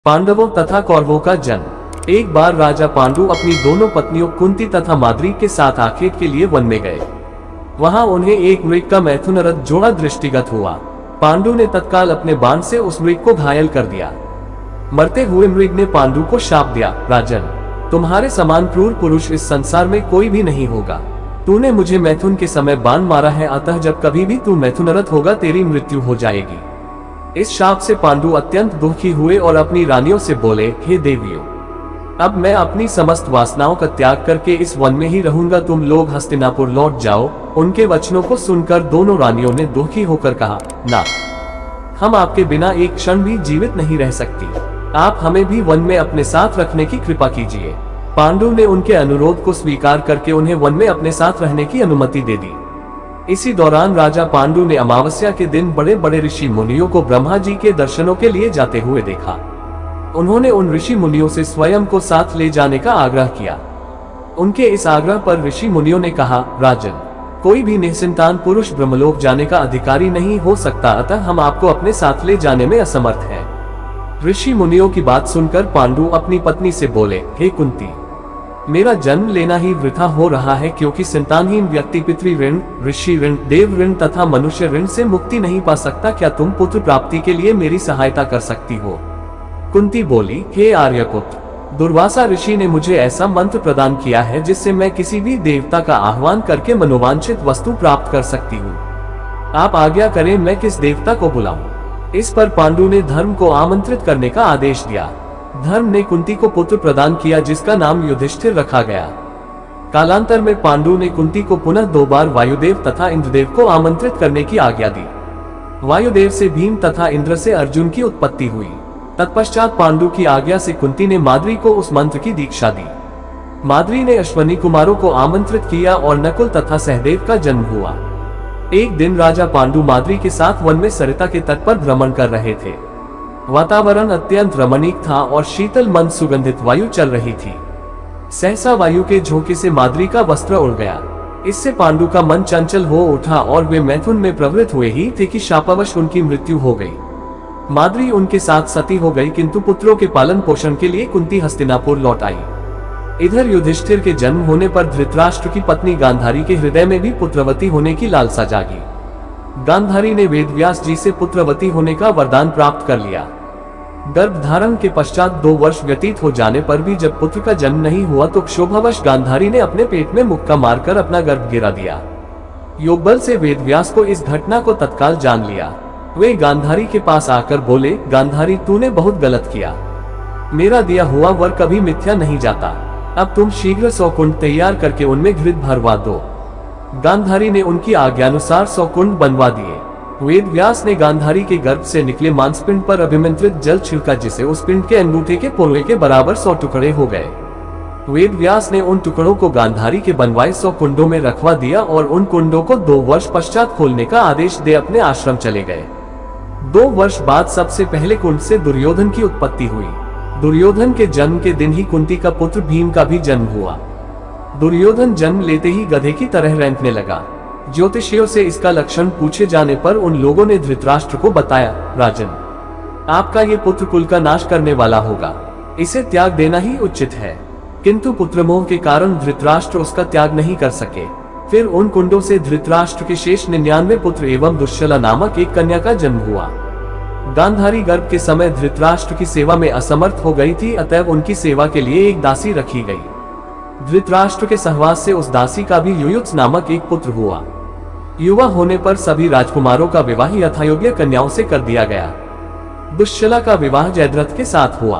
पांडवों तथा कौरवों का जन्म। एक बार राजा पांडु अपनी दोनों पत्नियों कुंती तथा माद्री के साथ आखेट के लिए वन में गए। वहां उन्हें एक मृग का मैथुनरथ जोड़ा दृष्टिगत हुआ। पांडु ने तत्काल अपने बाण से उस मृग को घायल कर दिया। मरते हुए मृग ने पांडु को शाप दिया, राजन, तुम्हारे समान क्रूर पुरुष इस संसार में कोई भी नहीं होगा। तूने मुझे मैथुन के समय बाण मारा है, अतः जब कभी भी तू मैथुनरथ होगा तेरी मृत्यु हो जाएगी। इस शाप से पांडु अत्यंत दुखी हुए और अपनी रानियों से बोले, हे देवियों, अब मैं अपनी समस्त वासनाओं का त्याग करके इस वन में ही रहूंगा, तुम लोग हस्तिनापुर लौट जाओ। उनके वचनों को सुनकर दोनों रानियों ने दुखी होकर कहा, ना, हम आपके बिना एक क्षण भी जीवित नहीं रह सकती। आप हमें भी वन में अपने साथ रखने की कृपा कीजिए। पांडु ने उनके अनुरोध को स्वीकार करके उन्हें वन में अपने साथ रहने की अनुमति दे दी। इसी दौरान राजा पांडु ने अमावस्या के दिन बड़े बड़े ऋषि मुनियों को ब्रह्मा जी के दर्शनों के लिए जाते हुए देखा। उन्होंने उन ऋषि मुनियों से स्वयं को साथ ले जाने का आग्रह किया। उनके इस आग्रह पर ऋषि मुनियों ने कहा, राजन, कोई भी निसंतान पुरुष ब्रह्मलोक जाने का अधिकारी नहीं हो सकता, अतः हम आपको अपने साथ ले जाने में असमर्थ हैं। ऋषि मुनियों की बात सुनकर पांडु अपनी पत्नी से बोले, हे कुंती, मेरा जन्म लेना ही वृथा हो रहा है, क्योंकि संतानहीन व्यक्ति पितृ ऋण, ऋषि ऋण, देव ऋण तथा मनुष्य ऋण से मुक्ति नहीं पा सकता। क्या तुम पुत्र प्राप्ति के लिए मेरी सहायता कर सकती हो? कुंती बोली, हे आर्यपुत्र, दुर्वासा ऋषि ने मुझे ऐसा मंत्र प्रदान किया है जिससे मैं किसी भी देवता का आह्वान करके मनोवांछित वस्तु प्राप्त कर सकती हूँ। आप आज्ञा करें, मैं किस देवता को बुलाऊं? इस पर पांडु ने धर्म को आमंत्रित करने का आदेश दिया। धर्म ने कुंती को पुत्र प्रदान किया जिसका नाम युधिष्ठिर रखा गया। कालांतर में पांडु ने कुंती को पुनः 2 बार वायुदेव तथा इंद्रदेव को आमंत्रित करने की आज्ञा दी। वायुदेव से भीम तथा इंद्र से अर्जुन की उत्पत्ति हुई। तत्पश्चात पांडु की आज्ञा से कुंती ने माद्री को उस मंत्र की दीक्षा दी। माद्री ने अश्वनी कुमारों को आमंत्रित किया और नकुल तथा सहदेव का जन्म हुआ। एक दिन राजा पांडु माद्री के साथ वन में सरिता के तट पर भ्रमण कर रहे थे। वातावरण अत्यंत रमणीक था और शीतल मंद सुगंधित वायु चल रही थी। सहसा वायु के झोंके से माद्री का वस्त्र उड़ गया। इससे पांडु का मन चंचल हो उठा और वे मैथुन में प्रवृत्त हुए ही थे कि शापवश उनकी मृत्यु हो गई। माद्री उनके साथ सती हो गई, किंतु पुत्रों के पालन पोषण के लिए कुंती हस्तिनापुर लौट आई। इधर युधिष्ठिर के जन्म होने पर धृतराष्ट्र की पत्नी गांधारी के हृदय में भी पुत्रवती होने की लालसा जागी। गांधारी ने वेदव्यास जी से पुत्रवती होने का वरदान प्राप्त कर लिया। गर्भधारण के पश्चात 2 वर्ष व्यतीत हो जाने पर भी जब पुत्र का जन्म नहीं हुआ तो क्षोभवश गांधारी ने अपने पेट में मुक्का मारकर अपना गर्भ गिरा दिया। योगबल से वेदव्यास को इस घटना को तत्काल जान लिया। वे गांधारी के पास आकर बोले, गांधारी, तूने बहुत गलत किया। मेरा दिया हुआ वर कभी मिथ्या नहीं जाता। अब तुम शीघ्र 100 कुंड तैयार करके उनमें घृत भरवा दो। गांधारी ने उनकी आज्ञानुसार 100 कुंड बनवा दिए। वेदव्यास ने गांधारी के गर्भ से निकले मांसपिंड पर अभिमंत्रित जल छिड़का, जिसे उस पिंड के अंगूठे के पोलवे के बराबर 100 टुकड़े हो गए। वेदव्यास ने उन टुकड़ों को गांधारी के बनवाए 100 कुंडों में रखवा दिया और उन कुंडों को 2 वर्ष पश्चात खोलने का आदेश दे अपने आश्रम चले गए। 2 वर्ष बाद सबसे पहले कुंड से दुर्योधन की उत्पत्ति हुई। दुर्योधन के जन्म के दिन ही कुंती का पुत्र भीम का भी जन्म हुआ। दुर्योधन जन्म लेते ही गधे की तरह रेंगने लगा। ज्योतिषियों से इसका लक्षण पूछे जाने पर उन लोगों ने धृतराष्ट्र को बताया, राजन, आपका ये पुत्र कुल का नाश करने वाला होगा, इसे त्याग देना ही उचित है। किंतु पुत्रमोह के कारण धृतराष्ट्र उसका त्याग नहीं कर सके। फिर उन कुंडों से धृतराष्ट्र के शेष 99 पुत्र एवं दुश्शला नामक एक कन्या का जन्म हुआ। गांधारी गर्भ के समय धृतराष्ट्र की सेवा में असमर्थ हो गई थी, अतएव उनकी सेवा के लिए एक दासी रखी गई। धृतराष्ट्र के सहवास से उस दासी का भी युयुत्स नामक एक पुत्र हुआ। युवा होने पर सभी राजकुमारों का विवाह यथायोग्य कन्याओं से कर दिया गया। दुश्शला का विवाह जयद्रथ के साथ हुआ।